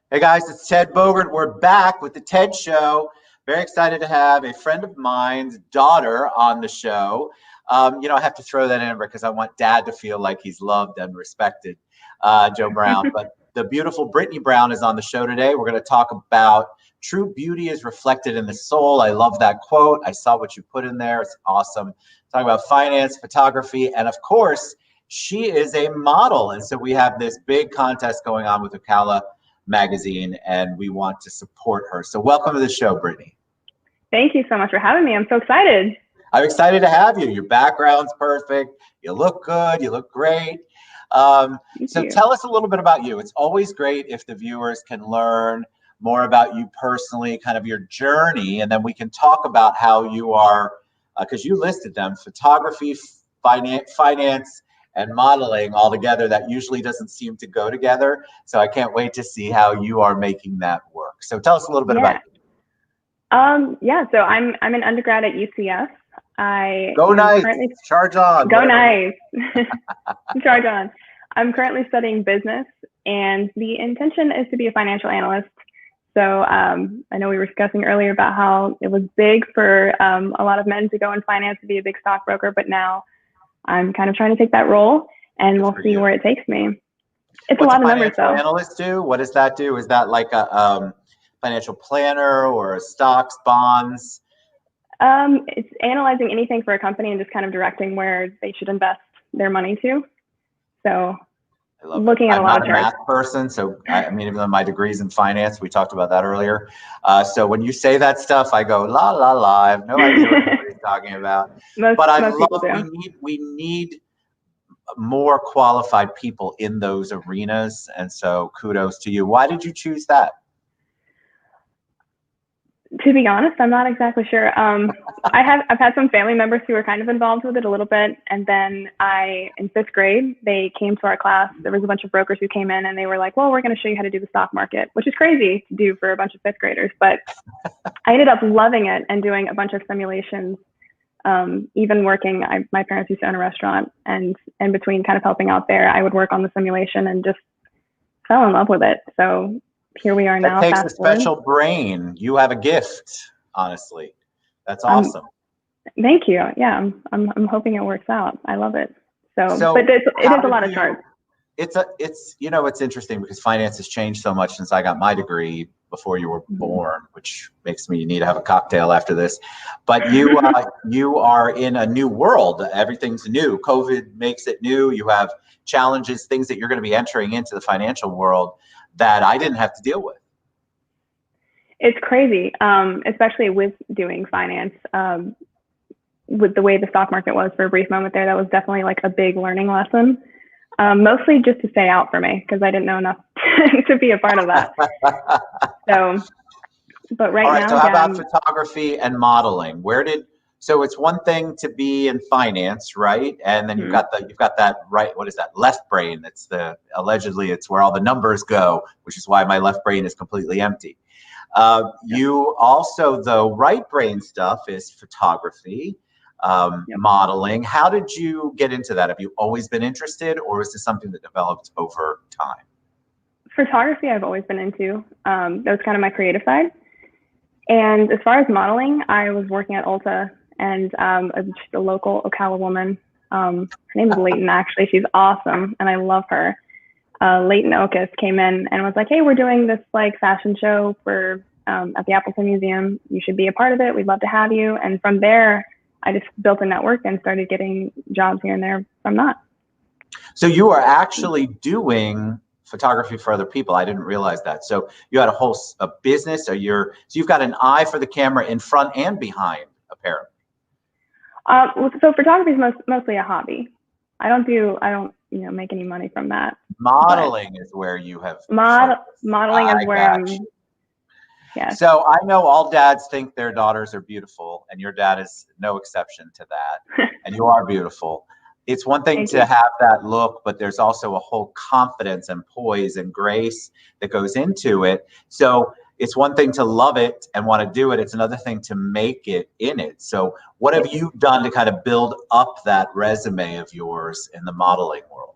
Hey guys, it's Ted Bogert. We're back with the Ted Show. Very excited to have a friend of mine's daughter on the show. I have to throw that in because I want dad to feel like he's loved and respected, Joe Brown. But the beautiful Brittany Brown is on the show today. We're going to talk about true beauty is reflected in the soul. I love that quote. I saw what you put in there. It's awesome. Talking about finance, photography, and of course, she is a model. And so we have this big contest going on with Ocala magazine, and we want to support her. So welcome to the show, Brittany. Thank you so much for having me. I'm so excited. I'm excited to have you. Your background's perfect. You look good. You look great. So tell us a little bit about you. It's always great if the viewers can learn more about you personally, kind of your journey, and then we can talk about how you are, because you listed them, photography, finance, and modeling all together. That usually doesn't seem to go together. So I can't wait to see how you are making that work. So tell us a little bit about you. So I'm an undergrad at UCF. Go Knights! Charge on! Go Knights! Charge on! I'm currently studying business, and the intention is to be a financial analyst. So I know we were discussing earlier about how it was big for a lot of men to go in finance to be a big stockbroker, but now I'm kind of trying to take that role, and we'll see where it takes me. It's a lot of numbers, though. What's a financial analyst do? What does that do? Is that like a financial planner or stocks, bonds? It's analyzing anything for a company and just kind of directing where they should invest their money to. So looking at a lot of charts. I'm not a math person, so I mean, even though my degree's in finance, we talked about that earlier. So when you say that stuff, I go, la, la, la. I have no idea what anybody's talking about. But I love, we need more qualified people in those arenas. And so kudos to you. Why did you choose that? To be honest, I'm not exactly sure. I've had some family members who were kind of involved with it a little bit, and then in fifth grade, they came to our class. There was a bunch of brokers who came in, and they were like, "Well, we're going to show you how to do the stock market," which is crazy to do for a bunch of fifth graders. But I ended up loving it and doing a bunch of simulations. Even working, my parents used to own a restaurant, and in between kind of helping out there, I would work on the simulation and just fell in love with it. So here we are now. It takes a special brain. You have a gift, honestly. That's awesome. Thank you. Yeah, I'm hoping it works out. I love it. So but it is a lot of charts. It's interesting because finance has changed so much since I got my degree before you were born, which makes me need to have a cocktail after this. But you are in a new world. Everything's new. COVID makes it new. You have challenges, things that you're going to be entering into the financial world that I didn't have to deal with. It's crazy, especially with doing finance. With the way the stock market was for a brief moment there, that was definitely like a big learning lesson. Mostly just to stay out for me because I didn't know enough to be a part of that. But right now, so how about photography and modeling? So it's one thing to be in finance, right? And then you've got that right. What is that? Left brain. Allegedly it's where all the numbers go, which is why my left brain is completely empty. You also, though, right brain stuff is photography, modeling. How did you get into that? Have you always been interested, or is this something that developed over time? Photography I've always been into. That was kind of my creative side. And as far as modeling, I was working at Ulta, and just a local Ocala woman. Her name is Leighton, actually. She's awesome, and I love her. Leighton Okus came in and was like, "Hey, we're doing this like fashion show for at the Appleton Museum. You should be a part of it. We'd love to have you." And from there, I just built a network and started getting jobs here and there from that. So you are actually doing photography for other people. I didn't realize that. So you had a business, so you've got an eye for the camera in front and behind, apparently. So photography is mostly a hobby. I don't make any money from that. Modeling is where you have modeling is where I'm. Yeah. So I know all dads think their daughters are beautiful, and your dad is no exception to that. And you are beautiful. It's one thing to have that look, but there's also a whole confidence and poise and grace that goes into it. So it's one thing to love it and want to do it. It's another thing to make it in it. So what have you done to kind of build up that resume of yours in the modeling world?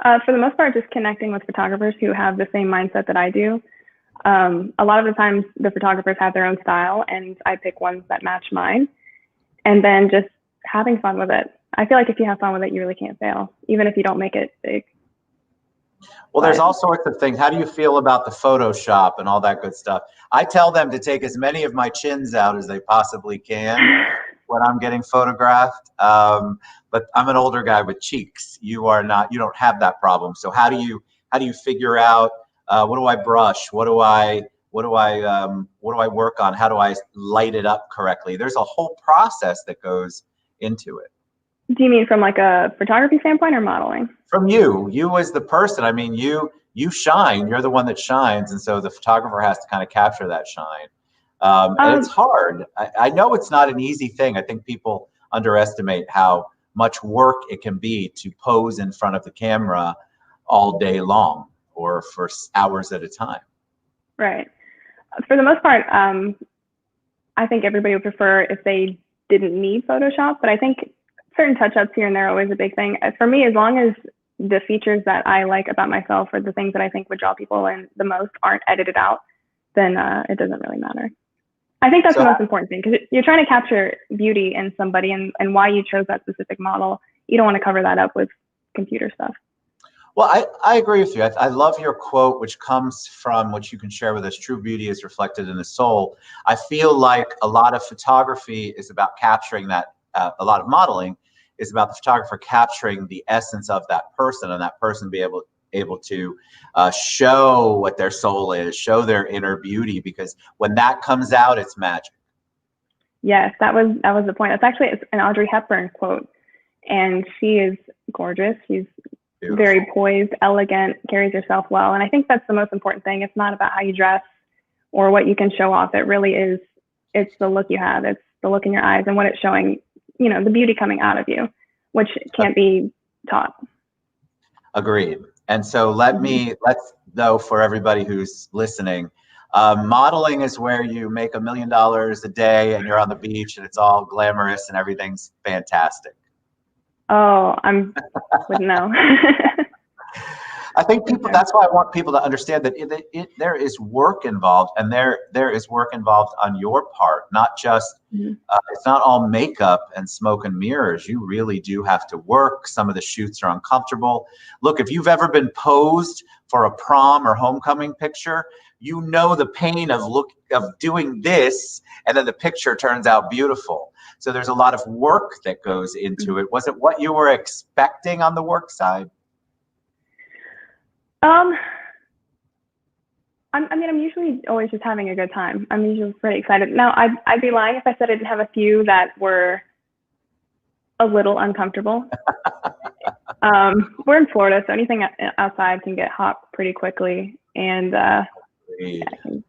For the most part, just connecting with photographers who have the same mindset that I do. A lot of the times the photographers have their own style and I pick ones that match mine, and then just having fun with it. I feel like if you have fun with it, you really can't fail, even if you don't make it big. Well, there's all sorts of things. How do you feel about the Photoshop and all that good stuff? I tell them to take as many of my chins out as they possibly can when I'm getting photographed. But I'm an older guy with cheeks. You are not. You don't have that problem. So how do you figure out what do I brush? What do I work on? How do I light it up correctly? There's a whole process that goes into it. Do you mean from like a photography standpoint or modeling? From you as the person. I mean, you shine. You're the one that shines, and so the photographer has to kind of capture that shine. And it's hard. I know it's not an easy thing. I think people underestimate how much work it can be to pose in front of the camera all day long or for hours at a time. Right. For the most part, I think everybody would prefer if they didn't need Photoshop, but I think certain touch-ups here and there are always a big thing. For me, as long as the features that I like about myself or the things that I think would draw people in the most aren't edited out, then it doesn't really matter. I think that's the most important thing, because you're trying to capture beauty in somebody and why you chose that specific model. You don't want to cover that up with computer stuff. Well, I agree with you. I love your quote, which comes from, which you can share with us, true beauty is reflected in the soul. I feel like a lot of photography is about capturing that, a lot of modeling is about the photographer capturing the essence of that person, and that person be able to show what their soul is, show their inner beauty, because when that comes out, it's magic. Yes, that was the point. It's an Audrey Hepburn quote, and she is gorgeous. She's beautiful, very poised, elegant, carries herself well, and I think that's the most important thing. It's not about how you dress or what you can show off. It really is. It's the look you have. It's the look in your eyes and what it's showing. You know, the beauty coming out of you, which can't be taught. Agreed. And so let's though, for everybody who's listening, modeling is where you make $1 million a day and you're on the beach and it's all glamorous and everything's fantastic. Oh, wouldn't know. I think that's why I want people to understand that there is work involved, and there is work involved on your part, not just, it's not all makeup and smoke and mirrors. You really do have to work. Some of the shoots are uncomfortable. Look, if you've ever been posed for a prom or homecoming picture, you know the pain of doing this, and then the picture turns out beautiful. So there's a lot of work that goes into it. Was it what you were expecting on the work side? I'm usually always just having a good time. I'm usually pretty excited. Now, I'd be lying if I said I didn't have a few that were a little uncomfortable. We're in Florida, so anything outside can get hot pretty quickly, and yeah, it can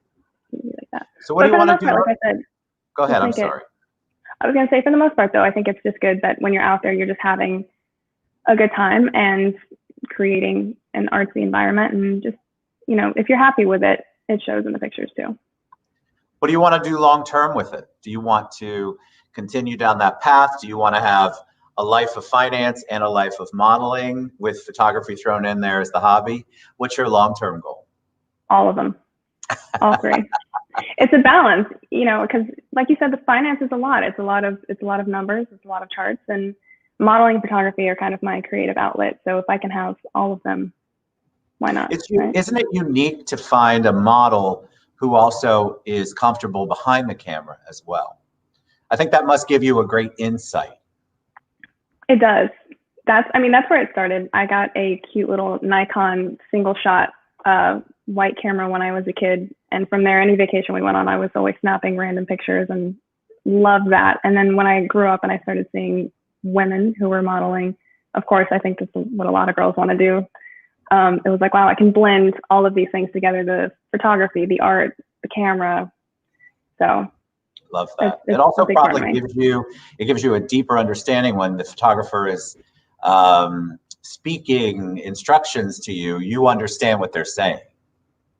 be like that. So what do you want to do? Like I said, go ahead. I'm sorry. I was going to say, for the most part, though, I think it's just good that when you're out there, you're just having a good time and creating an artsy environment, and just, you know, if you're happy with it, it shows in the pictures too. What do you want to do long term with it? Do you want to continue down that path? Do you want to have a life of finance and a life of modeling with photography thrown in there as the hobby? What's your long term goal? All of them, all three. It's a balance, you know, because like you said, the finance is a lot. It's a lot of numbers. It's a lot of charts, and modeling and photography are kind of my creative outlet. So if I can have all of them, why not? Right? Isn't it unique to find a model who also is comfortable behind the camera as well? I think that must give you a great insight. It does. That's where it started. I got a cute little Nikon single shot white camera when I was a kid. And from there, any vacation we went on, I was always snapping random pictures and loved that. And then when I grew up and I started seeing women who were modeling, of course, I think that's what a lot of girls want to do. It was like, wow, I can blend all of these things together: the photography, the art, the camera. So love that. It also probably gives you a deeper understanding when the photographer is speaking instructions to you. You understand what they're saying.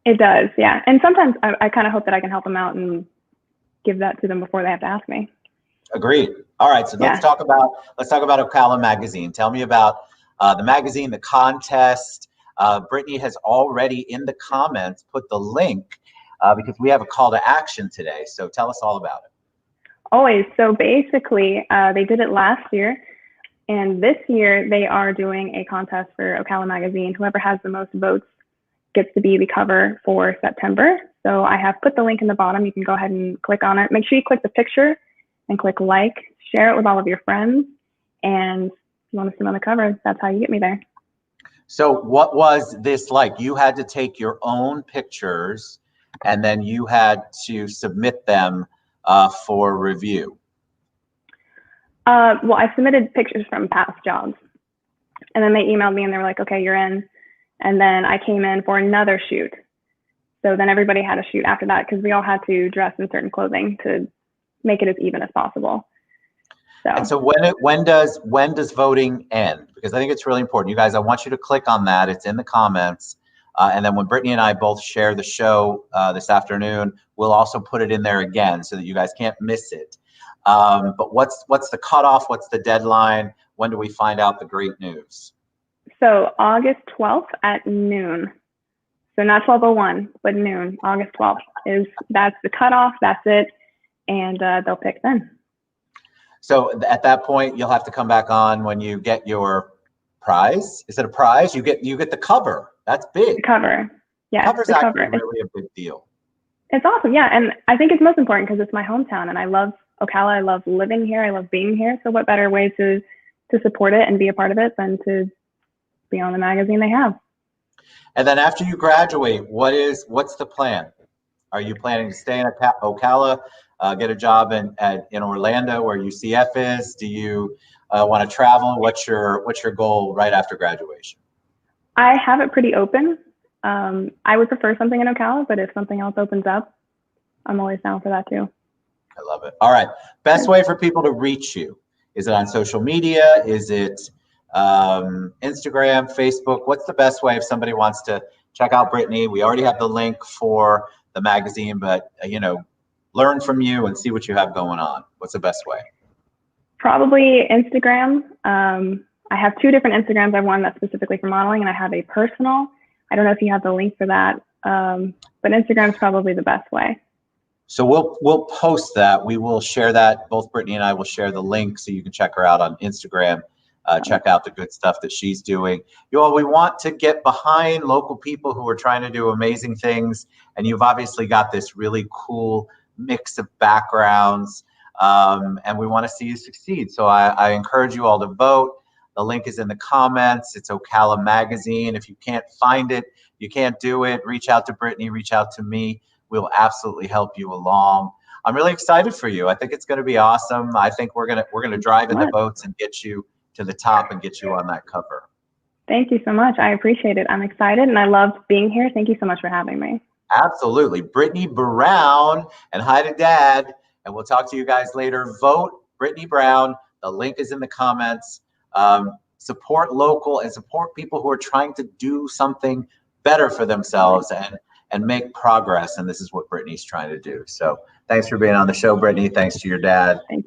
It does, yeah. And sometimes I kind of hope that I can help them out and give that to them before they have to ask me. Agreed. All right, so let's talk about Ocala Magazine. Tell me about the magazine, the contest. Brittany has already in the comments put the link because we have a call to action today. So tell us all about it. Always. So basically, they did it last year. And this year, they are doing a contest for Ocala Magazine. Whoever has the most votes gets to be the cover for September. So I have put the link in the bottom. You can go ahead and click on it. Make sure you click the picture and click like, share it with all of your friends. And if you want to see me on the cover, that's how you get me there. So what was this like? You had to take your own pictures and then you had to submit them for review. Well, I submitted pictures from past jobs, and then they emailed me and they were like, okay, you're in. And then I came in for another shoot. So then everybody had a shoot after that because we all had to dress in certain clothing to make it as even as possible. So, and so when does voting end? Because I think it's really important. You guys, I want you to click on that. It's in the comments. And then when Brittany and I both share the show this afternoon, we'll also put it in there again so that you guys can't miss it. But what's the cutoff? What's the deadline? When do we find out the great news? So August 12th at noon. So not 12:01, but noon. August 12th that's the cutoff. That's it, and they'll pick then. So at that point, you'll have to come back on when you get your prize. Is it a prize? You get the cover. That's big. The cover. Yeah, cover's the actually cover. Really a big deal. It's awesome. Yeah, and I think it's most important because it's my hometown, and I love Ocala. I love living here. I love being here. So what better way to support it and be a part of it than to be on the magazine they have. And then after you graduate, what's the plan? Are you planning to stay in Ocala, get a job in Orlando where UCF is? Do you want to travel? What's your goal right after graduation? I have it pretty open. I would prefer something in Ocala, but if something else opens up, I'm always down for that too. I love it. All right. Best way for people to reach you. Is it on social media? Is it Instagram, Facebook? What's the best way if somebody wants to check out Brittany? We already have the link for the magazine, but learn from you and see what you have going on. What's the best way? Probably Instagram. I have two different Instagrams. I have one that's specifically for modeling, and I have a personal. I don't know if you have the link for that, but Instagram is probably the best way. So we'll post that. We will share that. Both Brittany and I will share the link so you can check her out on Instagram. Check out the good stuff that she's doing. We want to get behind local people who are trying to do amazing things. And you've obviously got this really cool mix of backgrounds. And we want to see you succeed. So I encourage you all to vote. The link is in the comments. It's Ocala Magazine. If you can't find it, you can't do it, reach out to Brittany, reach out to me. We'll absolutely help you along. I'm really excited for you. I think it's going to be awesome. I think we're gonna drive in the votes and get you to the top and get you on that cover. Thank you so much. I appreciate it. I'm excited and I loved being here. Thank you so much for having me. Absolutely. Brittany Brown, and hi to Dad. And we'll talk to you guys later. Vote Brittany Brown. The link is in the comments. Support local and support people who are trying to do something better for themselves and make progress. And this is what Brittany's trying to do. So thanks for being on the show, Brittany. Thanks to your dad. Thank you.